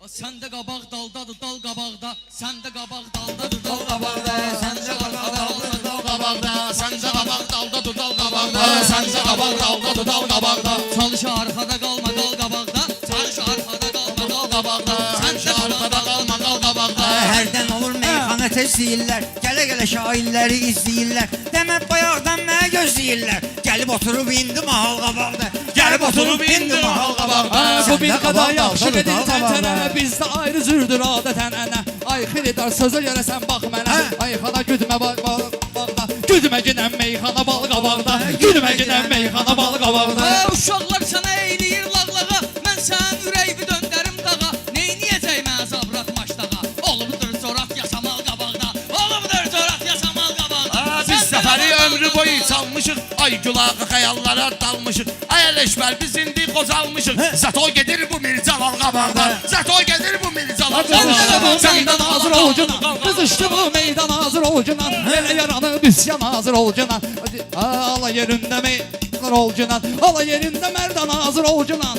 Sen de kabak daldadır dal kabakda. Sen de kabak daldadır dal kabakda. Sen de kabak daldadır dal kabakda. Sen de kabak daldadır dal kabakda. Sen de kabak daldadır dal kabakda. Çalış arkada kalma dal kabakda. Çalış arkada kalma dal kabakda. Sen de arkada kalma dal kabakda. Hərdən olur meyxana tez deyirlər. Gələ-gələ şairləri izləyirlər. Demək bayaqdan mənə gözləyirlər. Gəlib oturub indi mahal qabaqda. Gəlib oturub indi mahal qabaqda. Bu bir qədər yaxşı gedin təntənə. Bizdə ayrı zürdür adətən ənə. Ay xiridar sözə görə sən bax mənə. Ay xana güdümə bağda. Güdümə gedən meyxana bal qabaqda. Güdümə gedən meyxana bal qabaqda. Uşaqlar sənə eyləyir lağlağa. Mən sənin ürəyimi döndərim dağa. Neyniyəcək mən zabrat maçdağa. Olubdur corat yasamal qabaqda. Olubdur corat yasamal qabaqda. Biz səfəri ömrü boyu çalmışıq. Ay gülağı xəyallara dalmışıq. Ay Ələşbər biz indi qocalmışıq. Zato gedir bu Mircalal qabaqda. Zato gedir bu Mircalal qabaqda. Meydan hazır ol cunan. Qızışdı bu meydan hazır ol cunan. Elə yaranıb üsyan hazır ol cunan. Ala yerində meydan ol cunan. Ala yerində mərdan hazır ol cunan.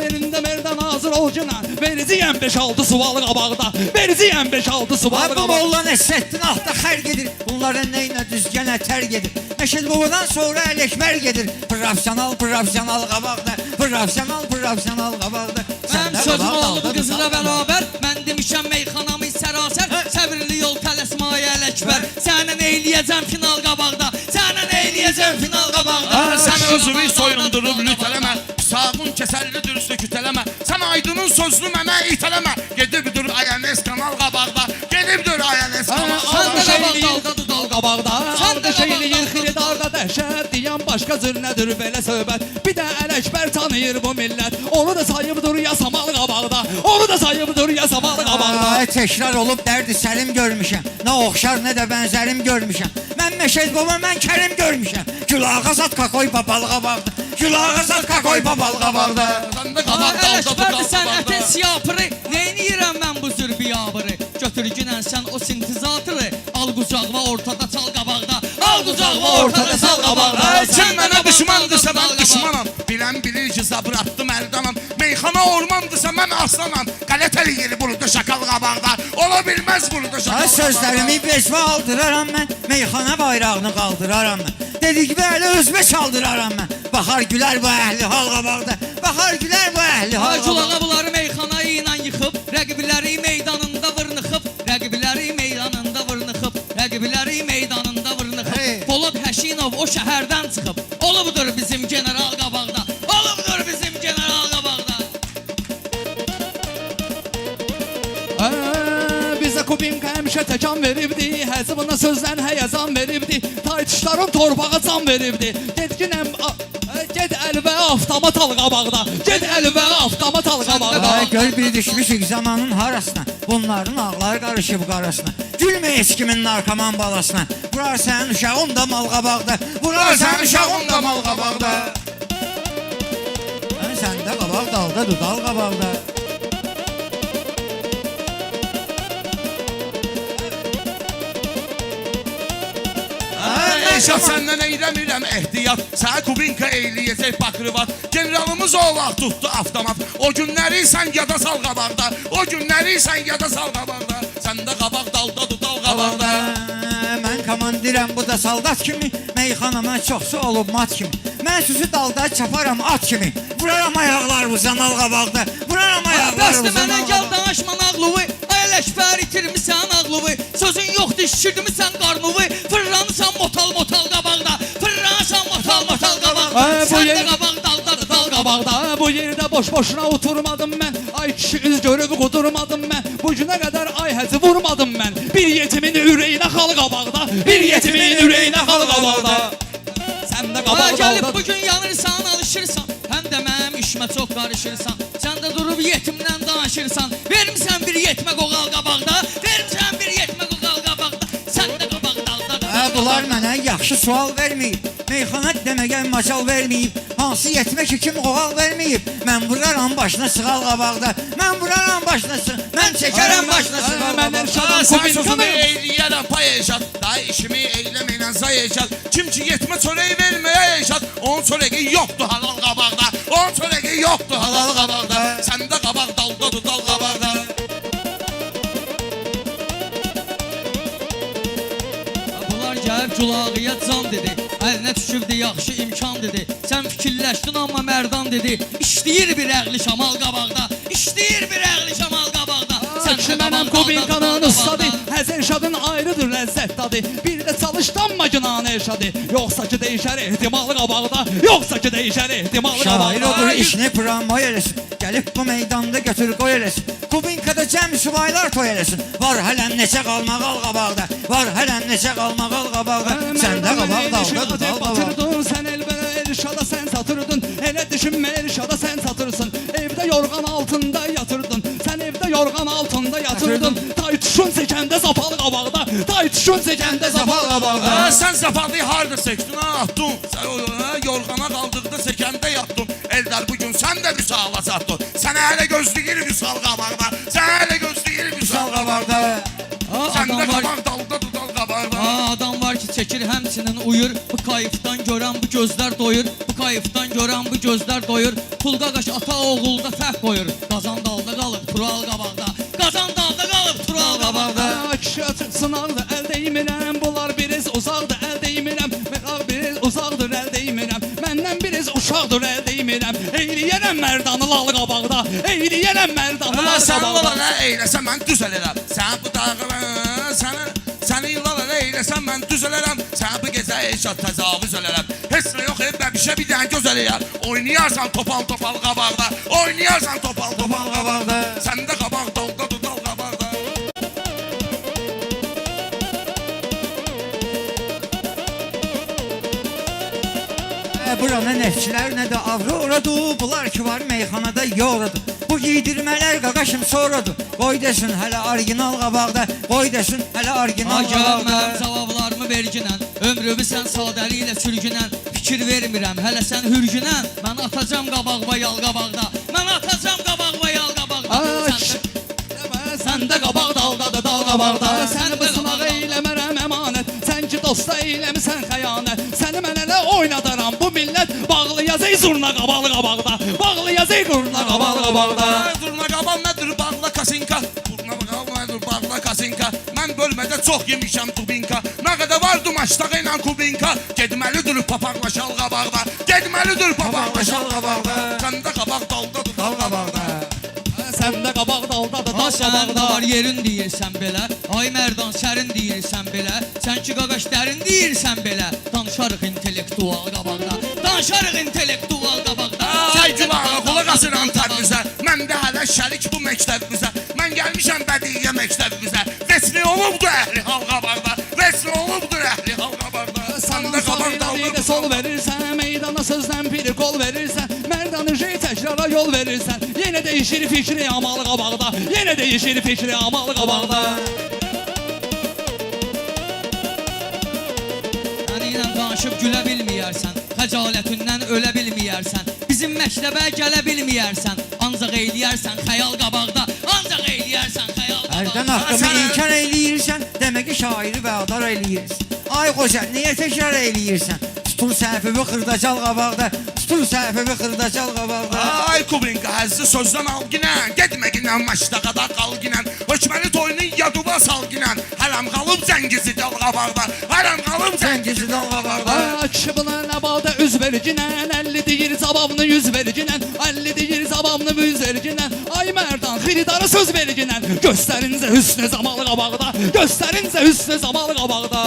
Yerində mərdan hazır ol cunan. Vericiyəm 5-6 suvalı qabaqda. Vericiyəm 5-6 suvalı Bu qabaqda. Molla Nəsrəddin ahda xərq edir. Bunların neyinə düzgənə tərq edir. Məşəd babadan sonra Ələkbər gedir. Profesional qabaqda. Profesional qabaqda. Mənim sözüm olub qızla bərabər. Mən demişəm meyxanamı sərasər. Səbirli yol tələsmaya Ələkbər. Sənin eyləyəcəm final qabaqda. Sənin eyləyəcəm final qabaqda. Sən özünü soyundurub lütələmə. Sağın kəsərli dürüstü kütələmə. Sən aydının sözlü mənə itələmə. Gedibdir INS kanal qabaqda. Gedibdir INS kanal Sən də Şeyliyir qabaq daldadır dal qabaqda. Sən də Şeyliyir xiridarda dəhşət deyən başqa zürnədir belə söhbət. Bir də Ələkbər tanıyır bu millət. Onu da sayıbdır yasamal qabaqda. Onu da sayıbdır yasamal qabaqda. Təkrar olub dərdi səlim görmüşəm. Nə oxşar nə də bənzərim görmüşəm. Mən Məşəd baba mən Kərim görmüşəm. Gülağa zat kakoy papalı qabaqda. Gülağa zat kakoy papalı qabaqda. Sən də qabaq daldadır Ələkbərdir dal sən qabaqda. ətin siyapırı. Neyniyirəm mən bu zürbiyabırı. Götür günən sən o sintizatırı. Al qucağıma ortada çal qabaqda. Al qucağıma ortada çal qabaqda. Sən mənə düşmandırsa mən düşmanam. Bilən bilir ki zabır attım əldanam. Meyxana ormandırsa mən aslanam. Qələt eləyir burada şakal qabaqda. Ola bilməz burada şakal qabaqda. Sözlərimi bezmə aldıraram mən. Meyxana bayrağını qaldıraram mən. Dedik belə özmə çaldıraram mən. Baxar gülər bu əhli hal qabaqda. Baxar gülər bu əhli hal qabaqda. Aculağa bunları meyxanayı ilə yıxıb. Rəqibləri meydanında vırnıxıb. Rəqibləri meydanında vırnıxıb. Rəqibləri meydanında vırnıxıb. Polad Həşinov o şəhərdən çıxıb. Olubdur bizim general qabaqda. Olubdur bizim general qabaqda. Bizə Kubinka həmişə təkan veribdi. Həzibına sözdən həyəzan veribdi. Taytışların torbağa can veribdi. Ged əl və avtomat al qabaqda. Ged əl və avtomat al qabaqda. Gör bir düşmüşük zamanın harasına. Bunların ağları qarışıb qarasına. Gülmə heç kimin narkoman balasına. Vurar sənin uşağın da mal qabaqda. Vurar sənin uşağın da mal qabaqda. Sən də qabaq dalda dudal qabaqda. Eşat səndən eyləmirəm ehtiyat. Sənə Kubinka eyləyəcək bakrivat. Generalımız o vaxt tutdu avtomat. O günləri sən yada sal qabaqda. O günləri sən yada sal qabaqda. Sən də qabaq daldadır dal qabaqda. Mən komandirəm bu da saldat kimi. Meyxanama çoxsu olub mat kimi. Mən sizi dalda çaparam at kimi. Vuraram ayaqlarımızdan al qabaqda. Vuraram Bəsdə ayaqlarımızdan mənə al gəl qabaqda. danışma nağlıvı. Ələkbər itirmisən ağlıvı. Sözün yoxdur şişirdimisən qarnıvı. Fırlanırsan motal qabaqda. Fırlanırsan motal qabaqda. Sən də qabaq daldadır dal qabaqda. Bu yerdə boş-boşuna oturmadım mən. Ay kişi üz görüb qudurmadım mən. Bu günə qədər ay həzi vurmadım mən. Bir yetimin ürəyinə xal qabaqda. Bir yetimin ürəyinə xal qabaqda. Sən də qabaq Gəlib dalda. bugün yanırsan, alışırsan. Həm də mənim işimə çox qarışırsan. Sən də durub yetimlə danışırsan. Vermisən bir yetmə qoğal qabaqda. Vermisən bir yetmə qoğal qabaqda. Sən də qabaq daldadır. Bunlar mənə yaxşı sual verməyib. Meyxana deməgən macal verməyib. Hansı yetmə ki kim qoğal verməyib. Mən vuraram başına sığal qabaqda. Mən vuraram başına sığal. Mən çəkərəm başına sığal qabaqda. Sən sözünü eyləyərəm pay eşat. Daha işimi eyləməylə zay eşat. Kim ki yetmə çörəyi verməyə eşat. Onun çörəyi yoxdur halal qabaqda. Onun çörəyi yoxdur halal qabaqda. Sən də qabaq daldadır dal qabaqda. Qulağıya can dedi, əlinə düşübdü yaxşı imkan dedi. Sən fikirləşdin amma mərdan dedi, İşləyir bir əqli şamal qabaqda, İşləyir bir əqli şamal qabaqda. Ki mənəm Kubinkanın ustadı, Həzər şadın ayrıdır ləzzət dadı. Bir də çalışdanma günahını eşadı, yoxsa ki deyişər ehtimalı qabaqda, yoxsa ki deyişər ehtimalı Şair qabaqda. odur işini promoy eləsin. Gəlib bu meydanda götür qoy eləsin. Kubinkada cəm subaylar toy eləsin. Var hələm neçə qalmaq al qabaqda. Var hələm neçə qalmaq al qabaqda. Səndə qabaq daldadır dal qabaqda. Sən elbələ Elşada sən satırdın, elə düşünmə Elşada sən satırsın. Evdə yorğan altında yatırdın, sən evdə yorğan altında yatırdın. Tay tuşun sekəndə zapalı qabaqda, tay tuşun sekəndə zapalı qabaqda. Sən zapalıyı harda seçdin ha attın? Sən yorğana qaldıqda sekəndə yatdın. Eldar bugün sən də müsala çatdın. Sənə hələ gözləyir müsal qabaqda. Sənə hələ gözləyir müsal qabaqda. Səndə qabaq dalda dudal qabaqda. Adam var ki çəkir həmçinin uyur. Bu kayıfdan görən bu gözlər doyur. Bu kayıfdan görən bu gözlər doyur. Pul qaqaş ata oğulda fərq qoyur. Qazan dalda qalıb tural qabaqda. Qazan dalda qalıb tural qabaqda. Kişi açıq sınaqdır, əl deymirəm. Bunlar biriz uzaqdır, əl deymirəm. Məqal biriz uzaqdır, əl deymirəm. Məndən biriz uşaqdır, əl deymirəm. Eyliyərəm mərdanı lalı qabaqda, eyliyərəm mərdanı lalı Sən qabaqda. lala nə eyləsən mən düz elərəm. Sən bu dağıla səni lala nə eyləsən mən düz elərəm. Sən bu gecə eşat təcavüz elərəm. Heç nə yox bəbişə bir dənə göz eləyər. Oynayarsan topal topal qabaqda. Oynayarsan topal topal qabaqda. Səndə qabaq dalda dudal qabaqda. Burana neftçilər nə də avroradır. Bunlar ki var meyxanada yoradır. Bu giydirmələr qaqaşım soradır. Qoy desin hələ orijinal qabaqda. Qoy desin hələ orijinal Gəl qabaqda. mənim cavablarımı verginən. Ömrümü sən sadəli ilə sürgünən. Fikir vermirəm hələ sən hürgünən. Mən atacam qabaqva yal qabaqda. Mən atacam qabaqva yal qabaqda. Səndə qabaq daldadır, dal qabaqda. Səni bu sınaq eyləmərəm əmanət. Sən ki dosta eyləmisən xəyanət. Səni mən elə oynadaram bu millət. Bağlı yazı zurna qabalı qabaqda. Bağlı yazı qurna qabalı qabaqda. Durna qabal nədir bağla kasinka. Durna qabal nədir bağla kasinka. Mən bölmədə çox yemişəm tubinka. Nə qədər vardı maçdağı ilə kubinka. Gedməlidir papaqlaşal qabaqda. Gedməlidir papaqlaşal qabaqda. Səndə qabaq daldadır dal qabaqda. Səndə qabaq daldadır, Ha dal sənin də var qabaqda. yerin deyirsən belə. Ay mərdan sərin deyirsən belə. Sən ki qaqaş dərin deyirsən belə. Danışarıq intellektual qabaqda. Danışarıq intellektual qabaqda. Ay gülağa qulaq asıram təbrizə. Mən də hələ şərik bu məktəbimizə. Mən gəlmişəm bədiyyə məktəbimizə. Vesni olubdur əhli hal qabaqda. Vesni olubdur əhli hal qabaqda. Səndə qabaq daldadır. Sol verirsən, meydana sözdən bir qol verirsən. Mərdanı təkrara yol verirsən. Yenə dəyişir fikri amalı qabaqda. Yenə dəyişir fikri amalı qabaqda. Səni ilə danışıb gülə bilməyərsən. Xəcalətindən ölə bilməyərsən. Bizim məktəbə gələ bilməyərsən. Ancaq eyləyərsən xəyal qabaqda. Ancaq eyləyərsən xəyal Hərdən qabaqda. haqqımı inkar eyləyirsən, demək ki şairi vədar eyləyirsən. Ay qoca, niyə təkrar eyləyirsən? Tutur səhvimi xırdacal qabaqda, tutur səhvimi xırdacal qabaqda. Ay kubinka həzzi sözdən al ginən. Getmə ginən maçdaqada qal ginən. Hökməli toyunu yaduba sal ginən. Hələm qalıb cəngizi dal qabaqda. Hələm qalıb Cəngizi dal qabaqda. Ay kişi buna nəbada üz verginən. 50 deyir cavabını 100 verginən. 50 deyir cavabını 100 verginən. Ay mərdan xiridara söz verginən. Göstərincə hüsnü zamalı qabaqda. Göstərincə hüsnü zamalı qabaqda.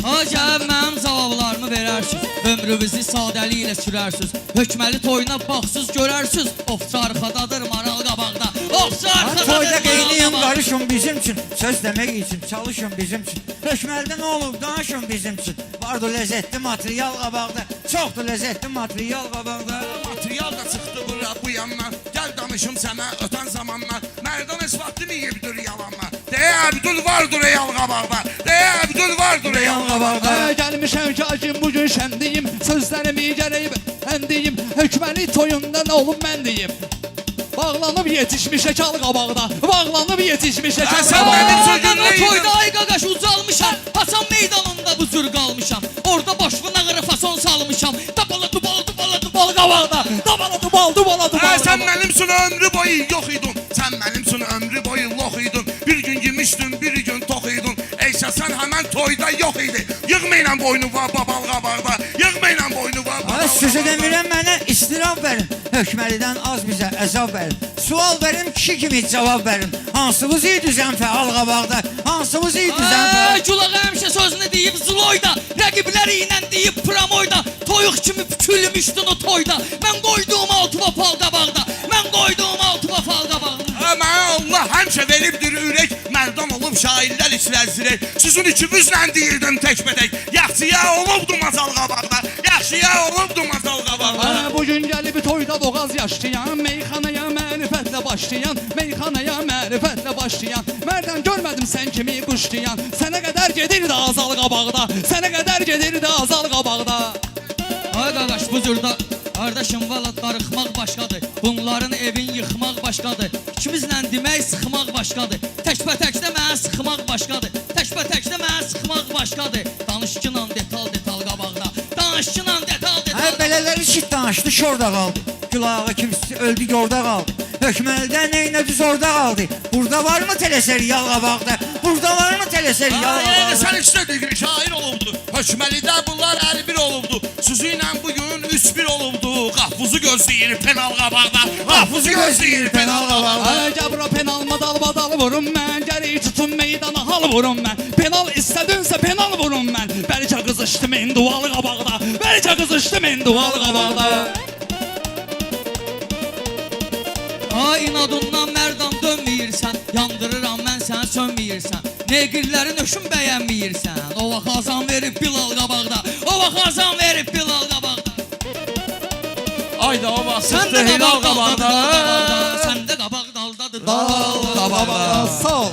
Ha gəlib mənim cavablarımı verərsiniz. Ömrünüzü sadəli ilə sürərsiniz. Hökməli toyuna baxsız görərsiniz. Ofçu arxadadır maral qabaqda. Ofçu arxadadır Toyda maral qeyniyim, qabaqda. qarışın bizim üçün. Söz demək üçün, çalışın bizim üçün. Hökməldə nə olub, danışın bizim üçün. Vardı ləzzətli material qabaqda. Çoxdur ləzzətli material qabaqda. Material da çıxdı bura bu yandan. Gəl danışım sənə ötən zamanlar. Mərdan heç vaxtını yiyibdir yalanlar. Deyə Əbdül vardır yal qabaqda. Deyə Əbdül vardır yal qabaqda. Gəlmişəm ki acım bugün şəndiyim. Sözlərimi gərək əndiyim. Hökməli toyunda nə olub mən deyim. Bağlanıb yetişmiş şəkal qabaqda. Bağlanıb yetişmiş şəkal Sən mənim qabaqda. sözümlə Mən toyda ay qaqaş ucalmışam. Hasan meydanında bu cür qalmışam. Orada başımı nağıra fason salmışam. Dabala dubala dubala dubala qabaqda. Dabala dubal dubala dubal. Sən mənim üçün ömrü boyu yox idin. Sən mənim üçün ömrü boyu lox idin. Bir gün yemişdin, bir gün tox idin. Eyşə sən həmən toyda yox idi. Yığmayın Yığmayla boynuva babal qabaqda. Yığmayla boynuva babal Sözü demirəm mənə istirab verin. Hökməlidən az bizə əzab verin. Sual verin, kişi kimi cavab verin. Hansımız iyi düzən fəal qabaqda? Hansımız iyi düzən fəal? Gulağa həmişə sözünü deyib Zloyda, rəqibləri ilə deyib Pramoyda, toyuq kimi pükülmüşdün o toyda. Mən qoyduğum altıma fal qabaqda, mən qoyduğum altıma fal qabaqda. Mənə Allah həmişə veribdir ürək. Mərdam olub şairlər içləzdirək. Sizin ikimizlə deyirdim təkbətək. Yaxşıya olubdu masal qabaqda. Yaxşıya olubdu masal qabaqda. Bu gün gəlib toyda boğaz yaşlayan, meyxanaya mərifətlə başlayan, meyxanaya mərifətlə başlayan. Mərdən görmədim sən kimi quşlayan. Sənə qədər gedirdi azal qabaqda, sənə qədər gedirdi azal qabaqda. Ay qardaş bu cürdə qardaşım valla darıxmaq başqadır. Bunların evin yıxmaq başqadır. İkimizlə demək sıxmaq başqadır. Təkbətəkdə mənə sıxmaq başqadır. Təkbətəkdə mənə sıxmaq başqadır. Danışqınla detal qabaqda. Danışqınla detal. Belələri şit danışdı, şorda qaldı. Gülağı kimisi öldü, yorda qaldı. Hökməlidən neynədiz orada qaldı. Burada var mı teleserial qabaqda? Burada var mı teleserial qabaqda? Sən istədiyin şair olubdu. Hökməlidə bunlar 51 olubdu. Sizinlə bugün 3-1 olubdu. Qapbuzu gözləyir penal qabaqda. Qapbuzu gözləyir penal qabaqda. Gəbra penalma dalbadal vurum mən, gərik tutun meydana hal vurum mən. Penal istədinsə penal vurum mən. Bəlkə qızışdım enduvalı qabaqda, bəlkə qızışdım enduvalı qabaqda. Ay inadından mərdan dönməyirsən, yandırıram mən səni sönməyirsən. Neqirlərin öşün bəyənməyirsən. O vaxt azan verib Bilal qabaqda, o vaxt azan verib Bilal qabaqda. Ayda o vaxt Sən də hilal qabaq daldadır, qabaqda. sən də qabaq daldadır, dal Dal qabaqda, sağ ol.